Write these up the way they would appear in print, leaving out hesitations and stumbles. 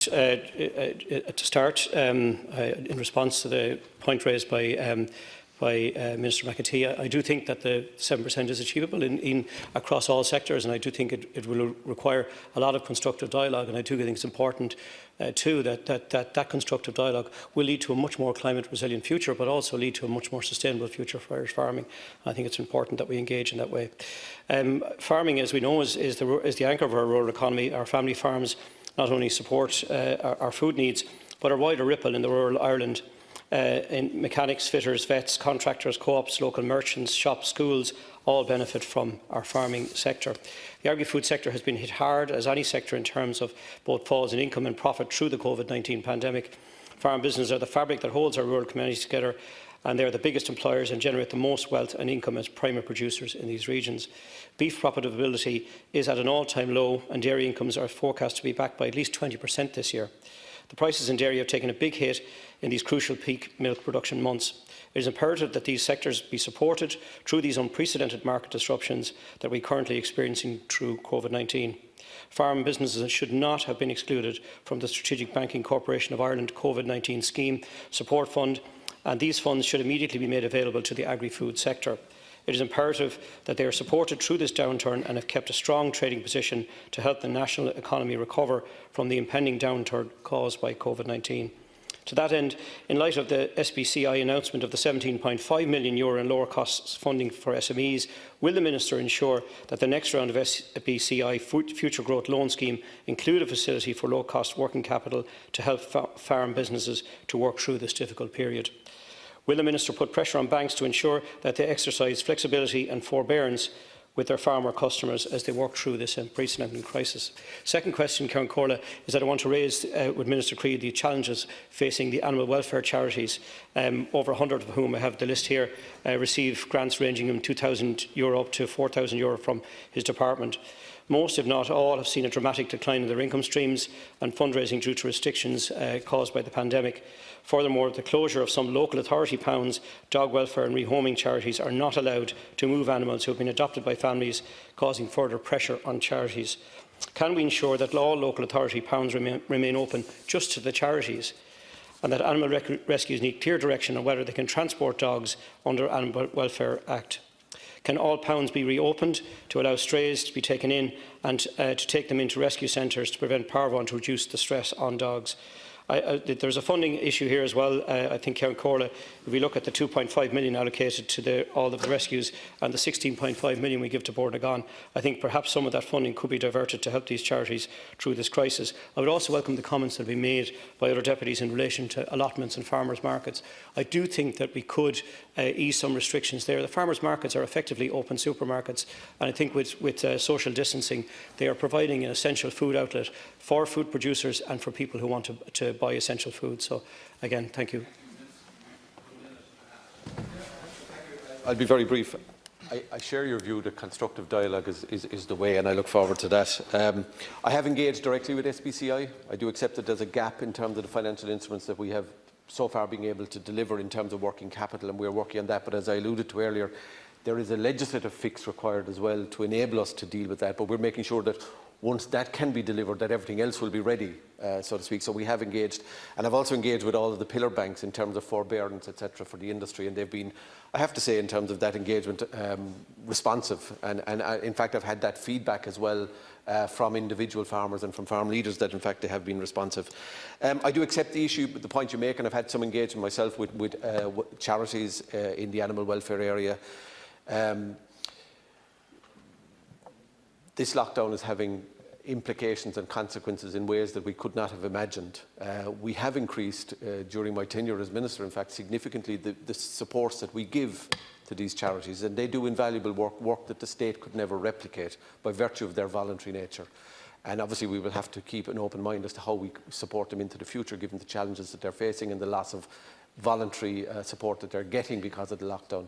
To start, in response to the point raised by Minister McAtee, I do think that the 7% is achievable across all sectors, and I do think it will require a lot of constructive dialogue. And I do think it's important too that constructive dialogue will lead to a much more climate-resilient future, but also lead to a much more sustainable future for Irish farming. I think it's important that we engage in that way. Farming, as we know, is the anchor of our rural economy. Our family farms not only support our food needs, but a wider ripple in the rural Ireland. In mechanics, fitters, vets, contractors, co-ops, local merchants, shops, schools all benefit from our farming sector. The agri-food sector has been hit hard as any sector in terms of both falls in income and profit through the COVID-19 pandemic. Farm businesses are the fabric that holds our rural communities together, and they are the biggest employers and generate the most wealth and income as primary producers in these regions. Beef profitability is at an all-time low, and dairy incomes are forecast to be back by at least 20% this year. The prices in dairy have taken a big hit in these crucial peak milk production months. It is imperative that these sectors be supported through these unprecedented market disruptions that we are currently experiencing through COVID-19. Farm businesses should not have been excluded from the Strategic Banking Corporation of Ireland COVID-19 Scheme Support Fund, and these funds should immediately be made available to the agri-food sector. It is imperative that they are supported through this downturn and have kept a strong trading position to help the national economy recover from the impending downturn caused by COVID-19. To that end, in light of the SBCI announcement of the €17.5 million in lower costs funding for SMEs, will the Minister ensure that the next round of SBCI Future Growth Loan Scheme include a facility for low-cost working capital to help farm businesses to work through this difficult period? Will the Minister put pressure on banks to ensure that they exercise flexibility and forbearance with their farmer customers as they work through this unprecedented crisis? Second question, Karen Corla, is that I want to raise with Minister Creed the challenges facing the animal welfare charities, over 100 of whom I have the list here, receive grants ranging from €2,000 up to €4,000 from his department. Most, if not all, have seen a dramatic decline in their income streams and fundraising due to restrictions caused by the pandemic. Furthermore, the closure of some local authority pounds, dog welfare and rehoming charities are not allowed to move animals who have been adopted by families, causing further pressure on charities. Can we ensure that all local authority pounds remain open just to the charities, and that animal rescues need clear direction on whether they can transport dogs under the Animal Welfare Act? Can all pounds be reopened to allow strays to be taken in and to take them into rescue centres to prevent parvo and to reduce the stress on dogs? There's a funding issue here as well. I think, Karen Corla, if we look at the €2.5 million allocated to all of the rescues and the €16.5 million we give to Bord na Gan, I think perhaps some of that funding could be diverted to help these charities through this crisis. I would also welcome the comments that have been made by other deputies in relation to allotments and farmers' markets. I do think that we could ease some restrictions there. The farmers' markets are effectively open supermarkets, and I think with social distancing, they are providing an essential food outlet for food producers and for people who want to buy essential food. So, again, thank you. I'll be very brief. I share your view that constructive dialogue is the way, and I look forward to that. I have engaged directly with SBCI. I do accept that there's a gap in terms of the financial instruments that we have so far being able to deliver in terms of working capital, and we're working on that. But as I alluded to earlier, there is a legislative fix required as well to enable us to deal with that. But we're making sure that once that can be delivered, that everything else will be ready, so to speak. So we have engaged, and I've also engaged with all of the pillar banks in terms of forbearance, etc., for the industry, and they've been, I have to say, in terms of that engagement, responsive. And in fact, I've had that feedback as well from individual farmers and from farm leaders that, in fact, they have been responsive. I do accept the issue, the point you make, and I've had some engagement myself with charities in the animal welfare area. This lockdown is having implications and consequences in ways that we could not have imagined. We have increased, during my tenure as Minister, in fact, significantly the supports that we give to these charities, and they do invaluable work that the state could never replicate by virtue of their voluntary nature. And obviously we will have to keep an open mind as to how we support them into the future, given the challenges that they're facing and the loss of voluntary support that they're getting because of the lockdown.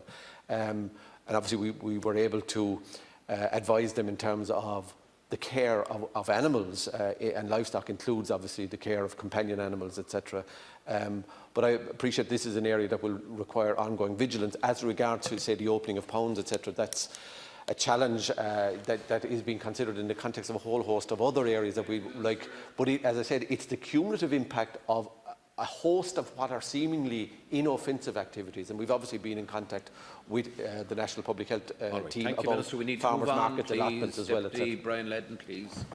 And obviously we were able to advise them in terms of the care of animals, and livestock includes obviously the care of companion animals, etc. But I appreciate this is an area that will require ongoing vigilance as regards to, say, the opening of pounds, etc. That's a challenge that is being considered in the context of a whole host of other areas that we like. But as I said, it's the cumulative impact of a host of what are seemingly inoffensive activities, and we've obviously been in contact with the National Public Health team Thank you, about Minister. We need to farmers' move on, market allotments as well. Deputy Brian Ledden, please.